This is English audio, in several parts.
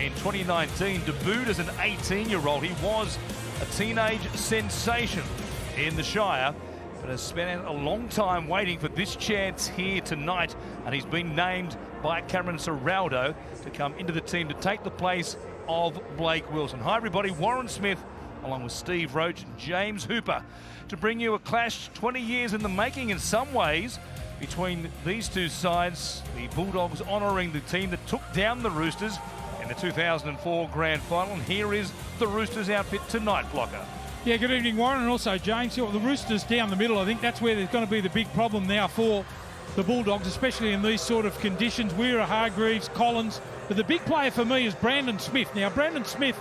in 2019, debuted as an 18-year-old. He was a teenage sensation in the Shire, but has spent a long time waiting for this chance here tonight, and he's been named by Cameron Ciraldo to come into the team to take the place of Blake Wilson. Hi everybody, Warren Smith along with Steve Roach and James Hooper to bring you a clash 20 years in the making in some ways between these two sides. The Bulldogs honouring the team that took down the Roosters in the 2004 Grand Final, and here is the Roosters outfit tonight, Blocker. Yeah, good evening, Warren, and also James. The Roosters down the middle, I think that's where there's going to be the big problem now for the Bulldogs, especially in these sort of conditions. Weira, Hargreaves, Collins. But the big player for me is Brandon Smith. Now, Brandon Smith,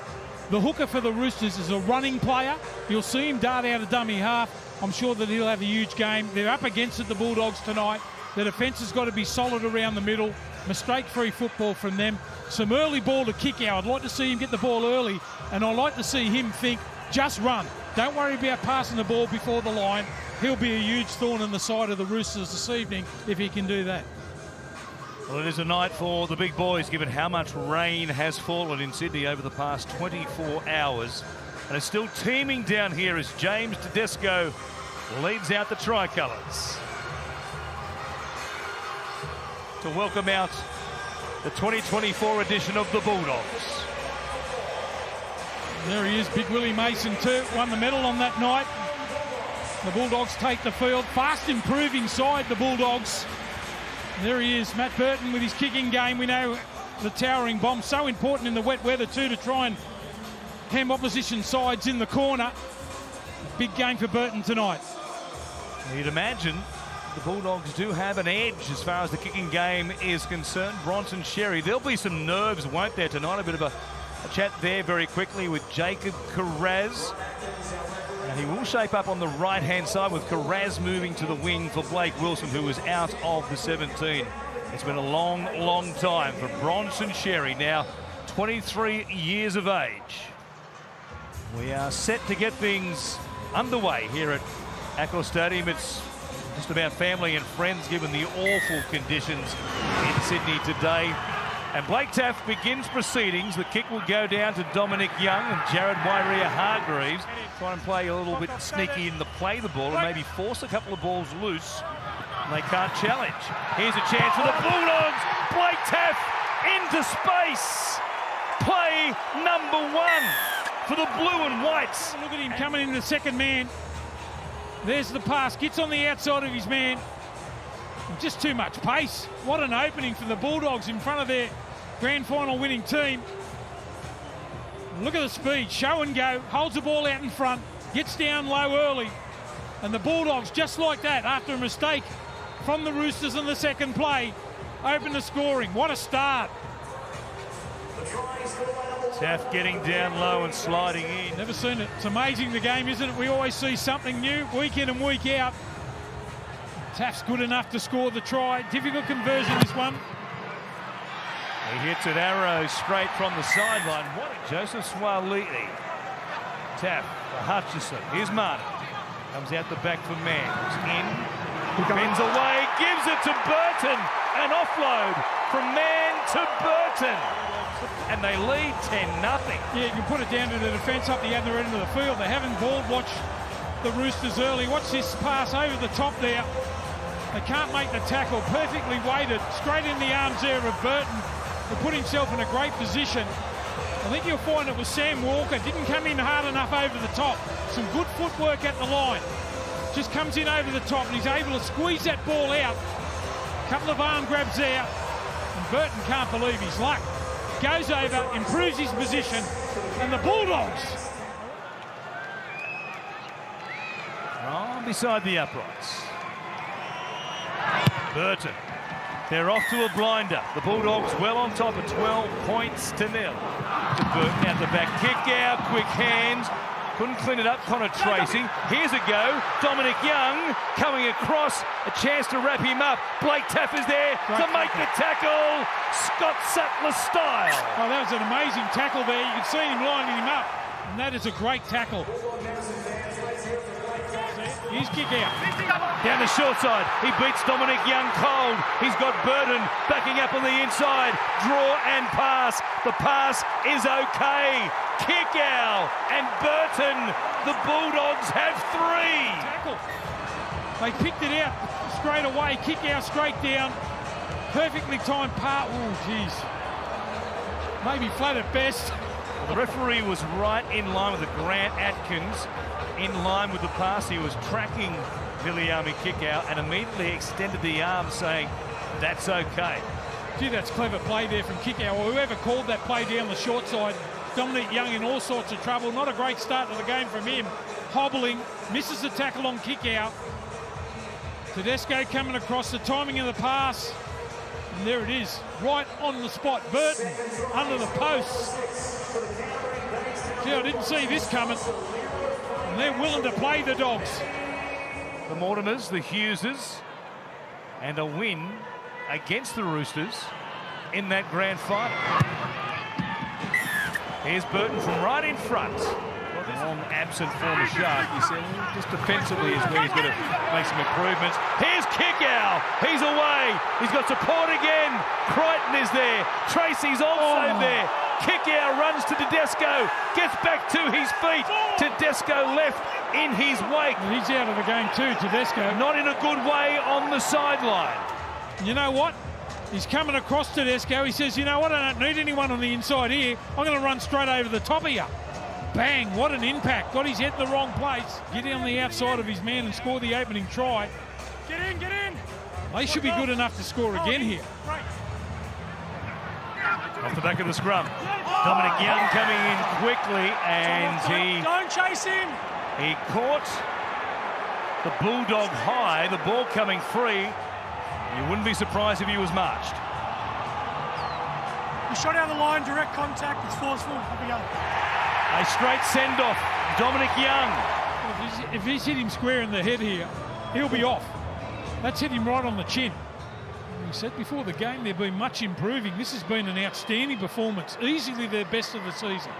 the hooker for the Roosters, is a running player. You'll see him dart out a dummy half. I'm sure that he'll have a huge game. They're up against it, the Bulldogs, tonight. The defence has got to be solid around the middle. Mistake-free football from them. Some early ball to kick out. I'd like to see him get the ball early, and I'd like to see him think, just run. Don't worry about passing the ball before the line. He'll be a huge thorn in the side of the Roosters this evening if he can do that. Well, it is a night for the big boys, given how much rain has fallen in Sydney over the past 24 hours. And it's still teeming down here as James Tedesco leads out the tricolours to welcome out the 2024 edition of the Bulldogs. There he is, Big Willie Mason too, won the medal on that night. The Bulldogs take the field, fast improving side, the Bulldogs. There he is, Matt Burton with his kicking game. We know the towering bomb, so important in the wet weather too, to try and hem opposition sides in the corner. Big game for Burton tonight. You'd imagine the Bulldogs do have an edge as far as the kicking game is concerned. Bronson Xerri, there'll be some nerves, won't there, tonight? A bit of a chat there very quickly with Jacob Kiraz. And he will shape up on the right-hand side with Kiraz moving to the wing for Blake Wilson, who was out of the 17. It's been a long, long time for Bronson Xerri, now 23 years of age. We are set to get things underway here at Accor Stadium. It's just about family and friends given the awful conditions in Sydney today. And Blake Taaffe begins proceedings. The kick will go down to Dominic Young and Jared Waerea-Hargreaves. Try and play a little bit sneaky in the play the ball and maybe force a couple of balls loose. And they can't challenge. Here's a chance for the Bulldogs. Blake Taaffe into space. Play number one for the blue and whites. Look at him coming in the second man. There's the pass. Gets on the outside of his man. Just too much pace. What an opening for the Bulldogs in front of their grand final winning team. Look at the speed. Show and go. Holds the ball out in front. Gets down low early. And the Bulldogs, just like that, after a mistake from the Roosters in the second play, open the scoring. What a start. Taaffe getting down low and sliding in. Never seen it. It's amazing, the game, isn't it? We always see something new week in and week out. Taaffe's good enough to score the try. Difficult conversion, this one. He hits an arrow straight from the sideline. What a Joseph Suaalii. Taaffe for Hutchison. Here's Martin. Comes out the back for Manns. In. Bends away. Gives it to Burton. An offload from Mann to Burton. And they lead 10-0. Yeah, you can put it down to the defence up the other end of the field. They haven't ball watched the Roosters early. Watch this pass over the top there. They can't make the tackle. Perfectly weighted. Straight in the arms there of Burton. He put himself in a great position. I think you'll find it was Sam Walker. Didn't come in hard enough over the top. Some good footwork at the line. Just comes in over the top and he's able to squeeze that ball out. A couple of arm grabs there. And Burton can't believe his luck. Goes over, improves his position. And the Bulldogs. Oh, beside the uprights. Burton. They're off to a blinder. The Bulldogs well on top of 12 points to nil. To Burton out the back. Kick out, quick hands. Couldn't clean it up, Connor Tracy. Here's a go. Dominic Young coming across. A chance to wrap him up. Blake Taaffe is there to make the tackle. Scott Sattler style. Oh, that was an amazing tackle there. You can see him lining him up. And that is a great tackle. Here's kick out. Down the short side, he beats Dominic Young cold. He's got Burton backing up on the inside. Draw and pass. The pass is okay. Kick out, and Burton, the Bulldogs have 3. Tackle. They picked it out straight away. Kick out straight down. Perfectly timed part. Oh, jeez. Maybe flat at best. The referee was right in line with the Grant Atkins, in line with the pass. He was tracking Viliami kick out and immediately extended the arm saying, that's okay. Gee, that's clever play there from kick out. Or whoever called that play down the short side. Dominic Young in all sorts of trouble. Not a great start to the game from him. Hobbling, misses the tackle on kick out. Tedesco coming across, the timing of the pass. And there it is, right on the spot. Burton under the posts. Gee, I didn't see this coming. And they're willing to play the Dogs. The Mortimers, the Hugheses, and a win against the Roosters in that grand final. Here's Burton from right in front. Long absent former Shark. He said just defensively is where he's going to make some improvements. Here's Kickow. He's away. He's got support again. Crichton is there. Tracy's also there. Kickow runs to Tedesco. Gets back to his feet. Tedesco left in his wake. He's out of the game too, Tedesco. Not in a good way on the sideline. You know what? He's coming across Tedesco. He says, you know what? I don't need anyone on the inside here. I'm going to run straight over the top of you. Bang, what an impact. Got his head in the wrong place. Get on the outside of his man and score the opening try. Get in, get in. They should be good enough to score again here. Off the back of the scrum. Dominic Young coming in quickly, and Don't chase him. He caught the Bulldog high, the ball coming free. You wouldn't be surprised if he was marched. He shot out the line, direct contact, it's forceful. Up we go. A straight send-off, Dominic Young. If he's hit him square in the head here, he'll be off. That's hit him right on the chin. We said before the game they've been much improving. This has been an outstanding performance, easily their best of the season.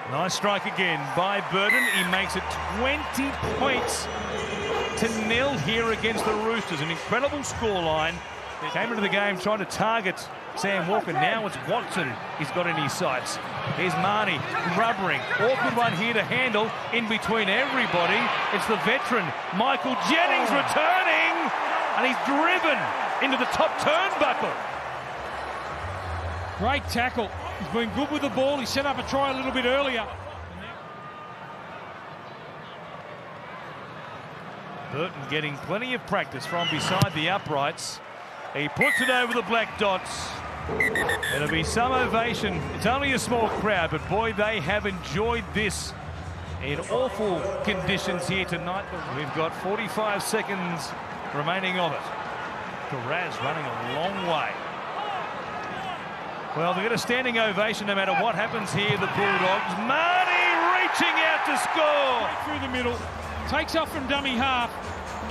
Nice strike again by Burton. He makes it 20 points to 0 here against the Roosters. An incredible scoreline. They came into the game trying to target Sam Walker. Now it's Watson he's got in his sights. Here's Marnie rubbering. Awkward one here to handle in between everybody. It's the veteran Michael Jennings returning, and he's driven into the top turnbuckle. Great tackle. He's been good with the ball. He set up a try a little bit earlier. Burton getting plenty of practice from beside the uprights. He puts it over the black dots. It'll be some ovation. It's only a small crowd, but boy, they have enjoyed this in awful conditions here tonight. We've got 45 seconds remaining of it. Karaz running a long way. Well, they get a standing ovation no matter what happens here, the Bulldogs. Marnie reaching out to score. Right through the middle, takes off from dummy half.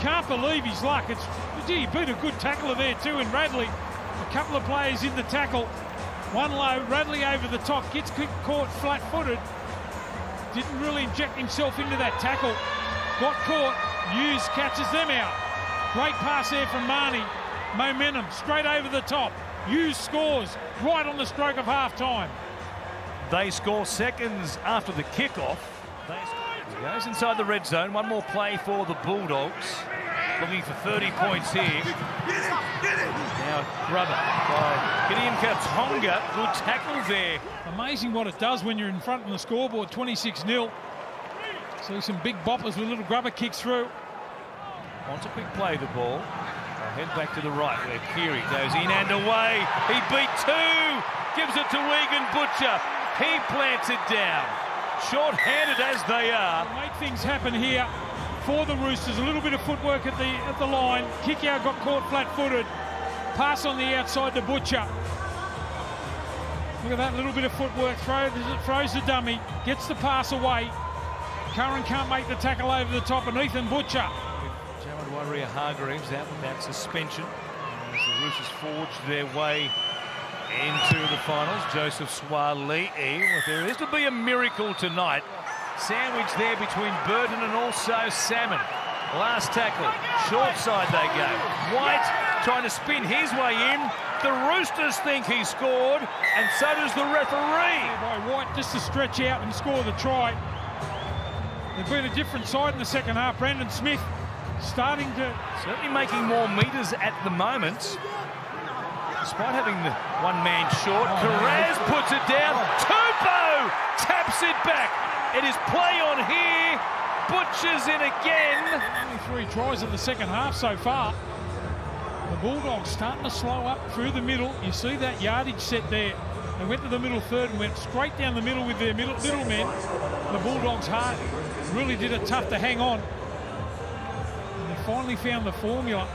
Can't believe his luck. He beat a good tackler there too in Radley. A couple of players in the tackle. One low, Radley over the top, gets caught flat-footed. Didn't really inject himself into that tackle. Got caught, Hughes catches them out. Great pass there from Marnie. Momentum, straight over the top. Hughes scores right on the stroke of half-time. They score seconds after the kickoff. He goes inside the red zone. One more play for the Bulldogs. Looking for 30 points here. Now Grubber by Gideon Katonga. Good tackle there. Amazing what it does when you're in front on the scoreboard, 26-0. See some big boppers with little grubber kicks through. Wants a quick play, the ball. They'll head back to the right where Keary goes in and away. He beat two. Gives it to Wigan Butcher. He plants it down. Short-handed as they are. Make things happen here for the Roosters. A little bit of footwork at the line. Kick out, got caught flat-footed. Pass on the outside to Butcher. Look at that little bit of footwork. Throws the dummy. Gets the pass away. Curran can't make the tackle over the top, and Ethan Butcher. Jared Warrior Hargreaves out with that suspension as the Roosters forged their way into the finals. Joseph Swali'i. Well, there is to be a miracle tonight. Sandwich there between Burton and also Salmon. Last tackle, short side they go. White trying to spin his way in. The Roosters think he scored, and so does the referee. By White just to stretch out and score the try. They've been a different side in the second half. Brandon Smith starting to... Certainly making more metres at the moment. Despite having the one man short, Carraz puts it down. Tupou taps it back. It is play on here. Butchers in again. Only 3 tries in the second half so far. The Bulldogs starting to slow up through the middle. You see that yardage set there. They went to the middle third and went straight down the middle with their middle men. The Bulldogs hard really did it tough to hang on. And they finally found the formula.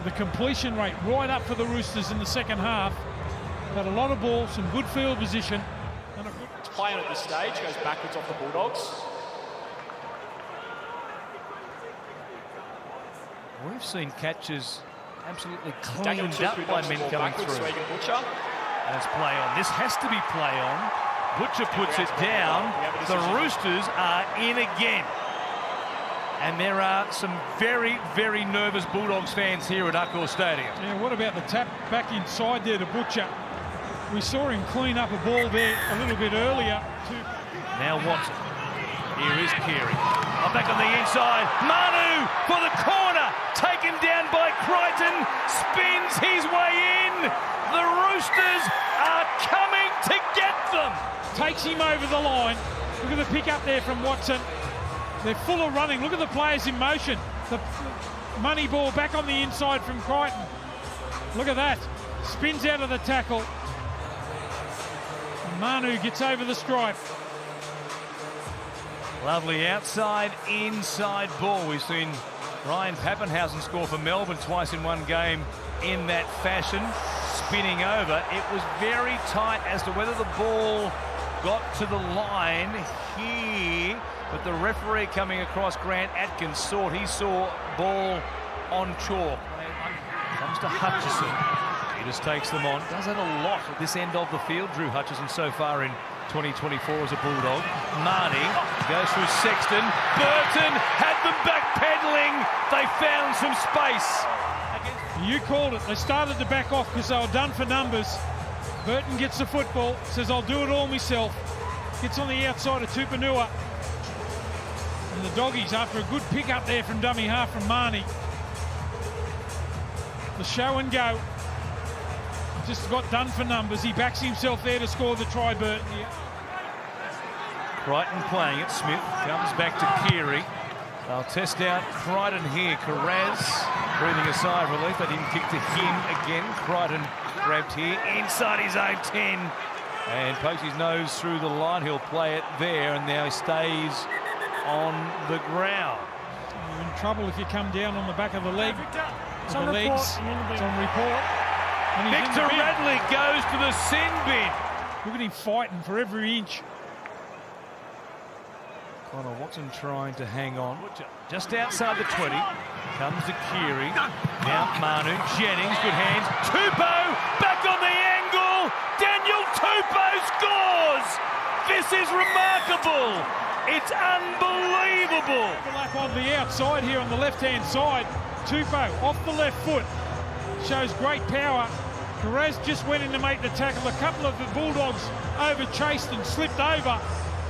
The completion rate right up for the Roosters in the second half. Had a lot of ball, some good field position. And a good play on at this stage goes backwards off the Bulldogs. We've seen catches absolutely cleaned up by men coming through. That's play on. This has to be play on. Butcher puts it down. The Roosters are in again. And there are some very, very nervous Bulldogs fans here at Accor Stadium. Yeah, what about the tap back inside there to Butcher? We saw him clean up a ball there a little bit earlier. Now Watson. Here is Keary. Back on the inside. Manu for the corner. Taken down by Crichton. Spins his way in. The Roosters are coming to get them. Takes him over the line. Look at the pick up there from Watson. They're full of running. Look at the players in motion. The money ball back on the inside from Crichton. Look at that. Spins out of the tackle. Manu gets over the stripe. Lovely outside, inside ball. We've seen Ryan Pappenhausen score for Melbourne twice in one game in that fashion. Spinning over. It was very tight as to whether the ball got to the line here. But the referee coming across, Grant Atkins, he saw ball on chalk. Comes to Hutchison. He just takes them on. Does that a lot at this end of the field. Drew Hutchison so far in 2024 as a Bulldog. Marnie goes through Sexton. Burton had them backpedaling. They found some space. You called it. They started to back off because they were done for numbers. Burton gets the football, says, I'll do it all myself. Gets on the outside of Tupanua. And the Doggies, after a good pick up there from dummy half from Marnie. The show and go. Just got done for numbers. He backs himself there to score the try, Burton. Yeah. Crichton playing it. Smith comes back to Keary. They'll test out Crichton here. Carraz breathing a sigh of relief. They didn't kick to him again. Crichton grabbed here inside his own 10 and pokes his nose through the line. He'll play it there, and now he stays on the ground. You're in trouble if you come down on the back of the leg. It's on report. It's on report. And Victor Radley goes to the sin bin. Look at him fighting for every inch. Connor Watson trying to hang on. Just outside the 20. Comes to Keary. Now Manu. Jennings, good hands. Tupou back on the angle. Daniel Tupou scores. This is remarkable. It's unbelievable. Overlap on the outside here on the left-hand side. Tupou off the left foot. Shows great power. Carraz just went in to make the tackle. A couple of the Bulldogs over-chased and slipped over.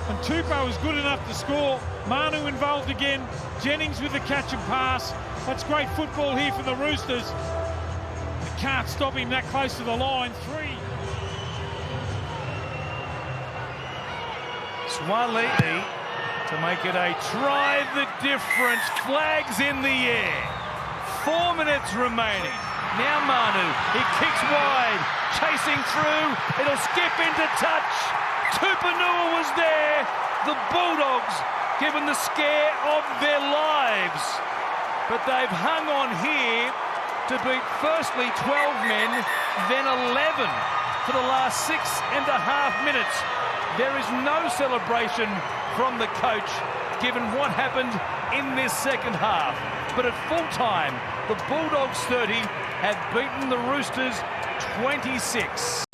And Tupou was good enough to score. Manu involved again. Jennings with the catch and pass. That's great football here for the Roosters. They can't stop him that close to the line. 3. Swali'i to make it a try the difference. Flags in the air. 4 minutes remaining. Now Manu, he kicks wide, chasing through, it'll skip into touch. Tupanua was there. The Bulldogs given the scare of their lives. But they've hung on here to beat firstly 12 men, then 11 for the last 6.5 minutes. There is no celebration from the coach given what happened in this second half. But at full time, the Bulldogs 30 had beaten the Roosters 26.